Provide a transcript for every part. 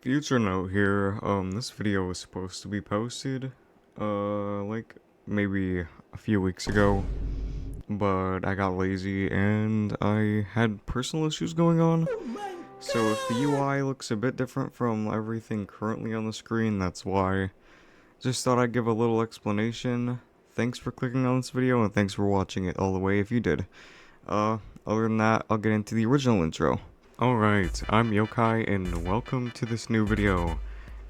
Future note here, this video was supposed to be posted, like, maybe a few weeks ago, but I got lazy and I had personal issues going on, so if the UI looks a bit different from everything currently on the screen, that's why. Just thought I'd give a little explanation. Thanks for clicking on this video, and thanks for watching it all the way if you did. Other than that, I'll get into the original intro. Alright, I'm Yokai, and welcome to this new video.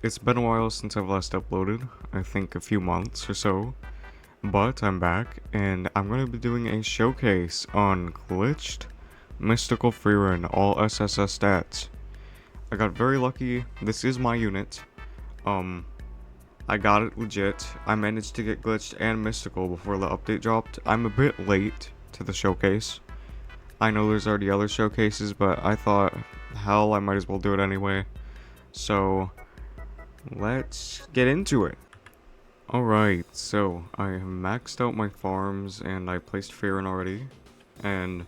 It's been a while since I've last uploaded, I think a few months or so, but I'm back, and I'm going to be doing a showcase on glitched Mystical Frieren all SSS stats. I got very lucky. This is my unit. I got it legit. I managed to get glitched and mystical before the update dropped. I'm a bit late to the showcase. I know there's already other showcases, but I thought, hell, I might as well do it anyway. So, let's get into it. Alright, so I have maxed out my farms and I placed Frieren already. And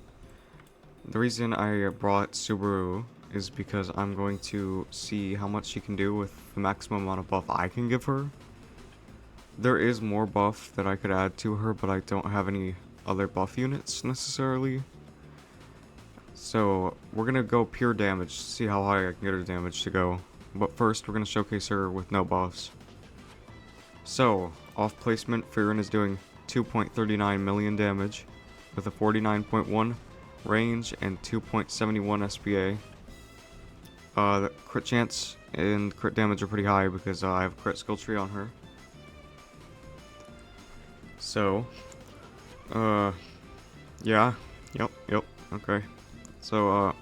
the reason I brought Subaru is because I'm going to see how much she can do with the maximum amount of buff I can give her. There is more buff that I could add to her, but I don't have any other buff units necessarily. So, we're gonna go pure damage, see how high I can get her damage to go. But first, we're gonna showcase her with no buffs. So, off placement, Frieren is doing 2.39 million damage, with a 49.1 range and 2.71 SPA. The crit chance and crit damage are pretty high because I have a crit skill tree on her. So, yeah, yep, okay. So,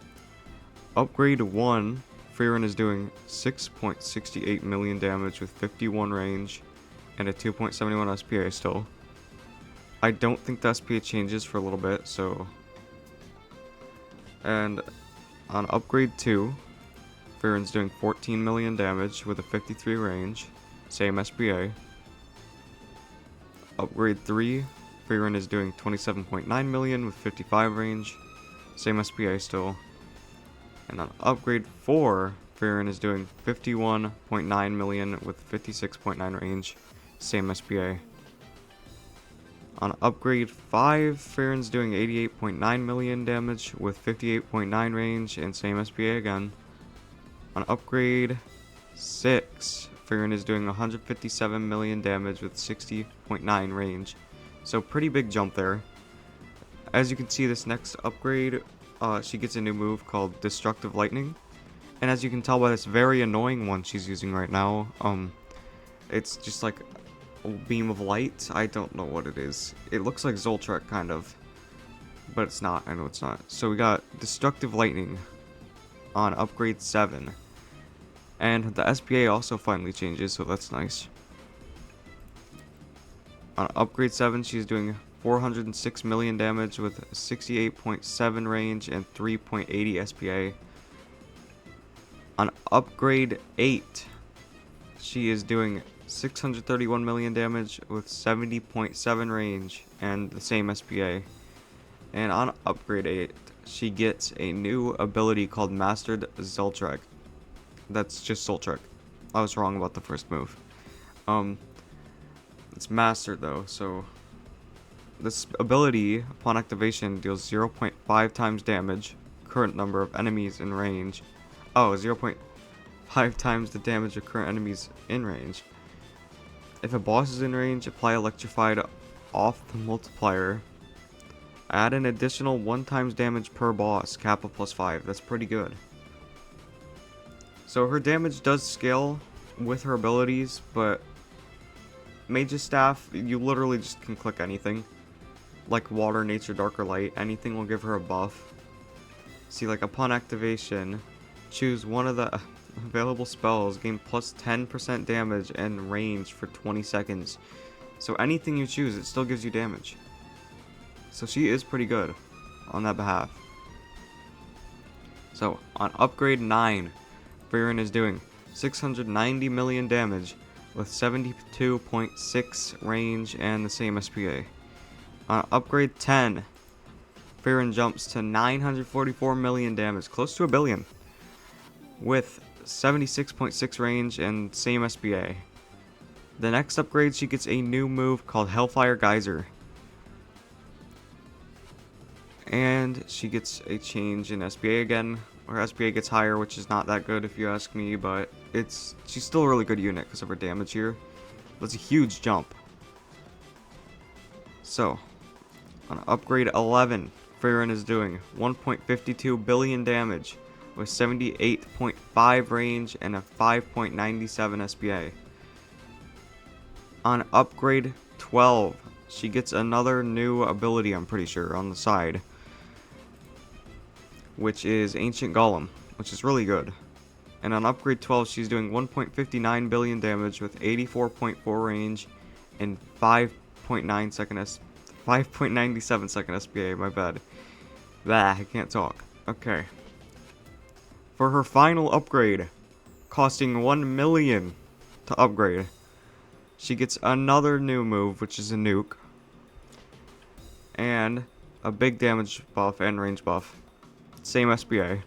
upgrade 1, Frieren is doing 6.68 million damage with 51 range and a 2.71 SPA still. I don't think the SPA changes for a little bit, so... And on upgrade 2, Frieren's doing 14 million damage with a 53 range, same SPA. Upgrade 3, Frieren is doing 27.9 million with 55 range, same SPA still. And on upgrade 4, Frieren is doing 51.9 million with 56.9 range, same SPA. On upgrade 5, Frieren's doing 88.9 million damage with 58.9 range and same SPA again. On upgrade 6, Frieren is doing 157 million damage with 60.9 range. So pretty big jump there. As you can see, this next upgrade, she gets a new move called Destructive Lightning. And as you can tell by this very annoying one she's using right now, it's just like a beam of light. I don't know what it is. It looks like Zoltrek, kind of. But it's not. I know it's not. So we got Destructive Lightning on upgrade 7. And the SPA also finally changes, so that's nice. On upgrade 7, she's doing 406 million damage with 68.7 range and 3.80 SPA. On upgrade 8, she is doing 631 million damage with 70.7 range and the same SPA. And on upgrade 8, she gets a new ability called Mastered Zoltrek. That's just Zoltrek. I was wrong about the first move. It's mastered though, so this ability, upon activation, deals 0.5 times damage, current number of enemies in range. Oh, 0.5 times the damage of current enemies in range. If a boss is in range, apply Electrified off the multiplier. Add an additional 1 times damage per boss, cap of +5. That's pretty good. So her damage does scale with her abilities, but Mage's Staff, you literally just can click anything. Like Water, Nature, Dark, or Light, anything will give her a buff. See, like upon activation, choose one of the available spells, gain plus 10% damage and range for 20 seconds. So anything you choose, it still gives you damage. So she is pretty good on that behalf. So on upgrade 9, Frieren is doing 690 million damage with 72.6 range and the same SPA. On upgrade 10, Frieren jumps to 944 million damage, close to a billion, with 76.6 range, and same SBA. The next upgrade, she gets a new move called Hellfire Geyser. And she gets a change in SBA again. Her SBA gets higher, which is not that good if you ask me, but she's still a really good unit because of her damage here. That's a huge jump. So, on upgrade 11, Frieren is doing 1.52 billion damage with 78.5 range and a 5.97 SBA. On upgrade 12, she gets another new ability, I'm pretty sure, on the side, which is Ancient Golem, which is really good. And on upgrade 12, she's doing 1.59 billion damage with 84.4 range and 5.97 second SBA, my bad. I can't talk. Okay. For her final upgrade, costing 1 million to upgrade, she gets another new move, which is a nuke, and a big damage buff and range buff. Same SBA.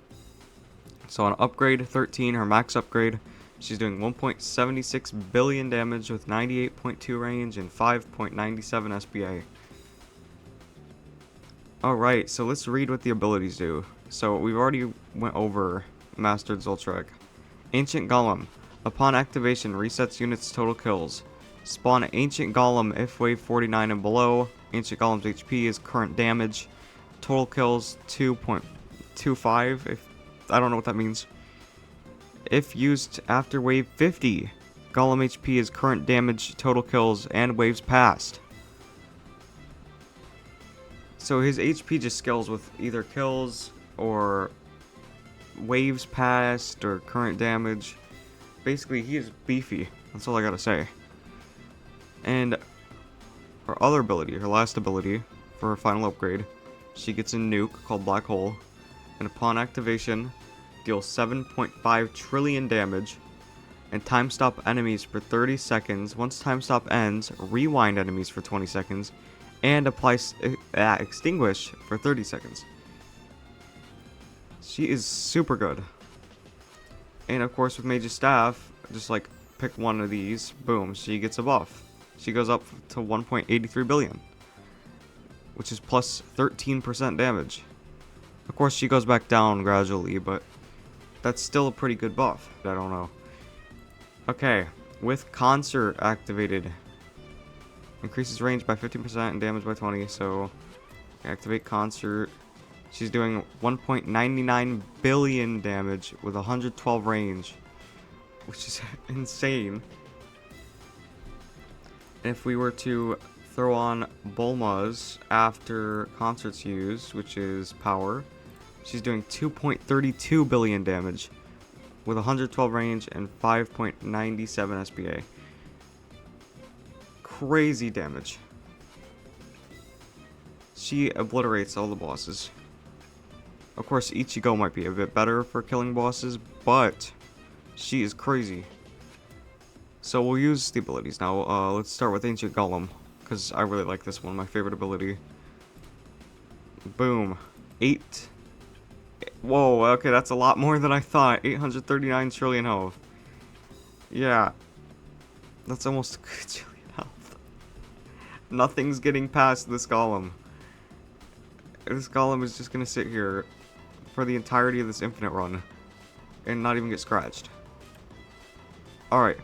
So on upgrade 13, her max upgrade, she's doing 1.76 billion damage with 98.2 range and 5.97 SBA. Alright, so let's read what the abilities do. So we've already went over Mastered Zoltrek. Ancient Golem. Upon activation, resets units' total kills. Spawn Ancient Golem if wave 49 and below. Ancient Golem's HP is current damage. Total kills 2.25. If I don't know what that means. If used after wave 50, Golem HP is current damage, total kills, and waves past. So his HP just scales with either kills or waves past or current damage. Basically, he is beefy. That's all I gotta say. And her other ability, her last ability for her final upgrade, she gets a nuke called Black Hole, and upon activation, deals 7.5 trillion damage, and time stop enemies for 30 seconds. Once time stop ends, rewind enemies for 20 seconds, and applies extinguish for 30 seconds. She is super good. And of course with Mage's Staff, just like pick one of these, boom, she gets a buff. She goes up to 1.83 billion, which is plus 13% damage. Of course she goes back down gradually, but that's still a pretty good buff. I don't know. Okay, with Concert activated, increases range by 15% and damage by 20, so activate Concert. She's doing 1.99 billion damage with 112 range, which is insane. And if we were to throw on Bulma's after Concert's use, which is Power, she's doing 2.32 billion damage with 112 range and 5.97 SBA. Crazy damage. She obliterates all the bosses. Of course, Ichigo might be a bit better for killing bosses, but she is crazy. So we'll use the abilities now. Let's start with Ancient Golem, because I really like this one, my favorite ability. Boom. 8. Whoa, okay, that's a lot more than I thought. 839 trillion health. Yeah. That's almost a trillion health. Nothing's getting past this Golem. This Golem is just gonna sit here for the entirety of this infinite run and not even get scratched. Alright.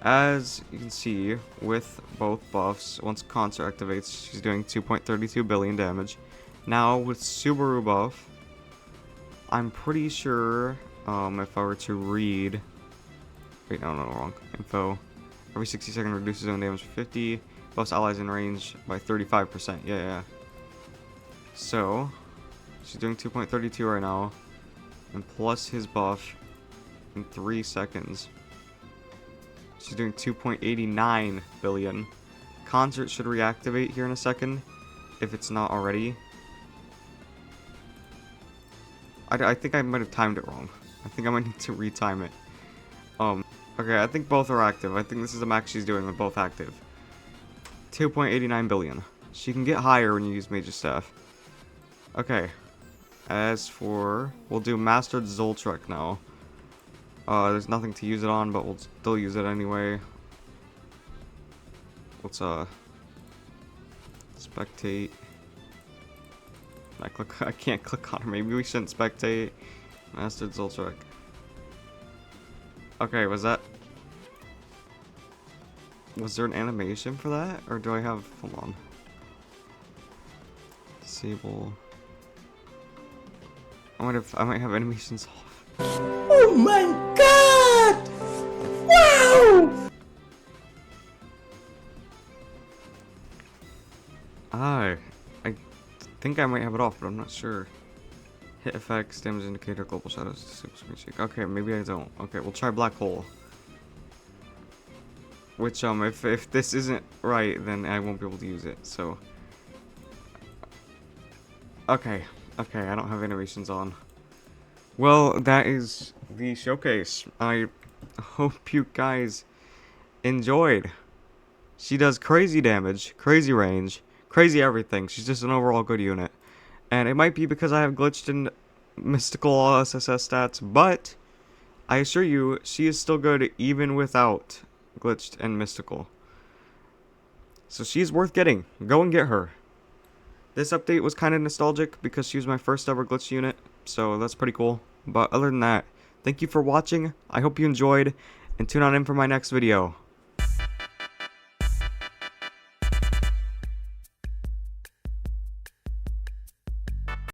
As you can see, with both buffs, once Concert activates, she's doing 2.32 billion damage. Now, with Subaru buff, I'm pretty sure, if I were to read... Wait, no, wrong. Info. Every 60 seconds reduces own damage for 50. Buffs allies in range by 35%. Yeah. So, she's doing 2.32 right now. And plus his buff in 3 seconds. She's doing 2.89 billion. Concert should reactivate here in a second, if it's not already. I think I might have timed it wrong. I think I might need to retime it. Okay, I think both are active. I think this is the max she's doing with both active. 2.89 billion. She can get higher when you use Mage's Staff. Okay. As for... We'll do Mastered Zoltrek now. There's nothing to use it on, but we'll still use it anyway. Let's spectate. I can't click on her. Maybe we shouldn't spectate. Mastered Zoltrek. Okay, was there an animation for that? Or do I have, hold on. Disable. I might have animations off. Oh my god! Wow! I think I might have it off, but I'm not sure. Hit effects, damage indicator, global shadows, super screen shake. Okay, maybe I don't. Okay, we'll try black hole. Which, if this isn't right, then I won't be able to use it, so. Okay, I don't have animations on. Well, that is the showcase. I hope you guys enjoyed. She does crazy damage, crazy range, crazy everything. She's just an overall good unit. And it might be because I have glitched in mystical SSS stats, but I assure you, she is still good even without glitched and mystical. So she's worth getting. Go and get her. This update was kind of nostalgic because she was my first ever glitched unit, so that's pretty cool. But other than that, thank you for watching. I hope you enjoyed, and tune on in for my next video.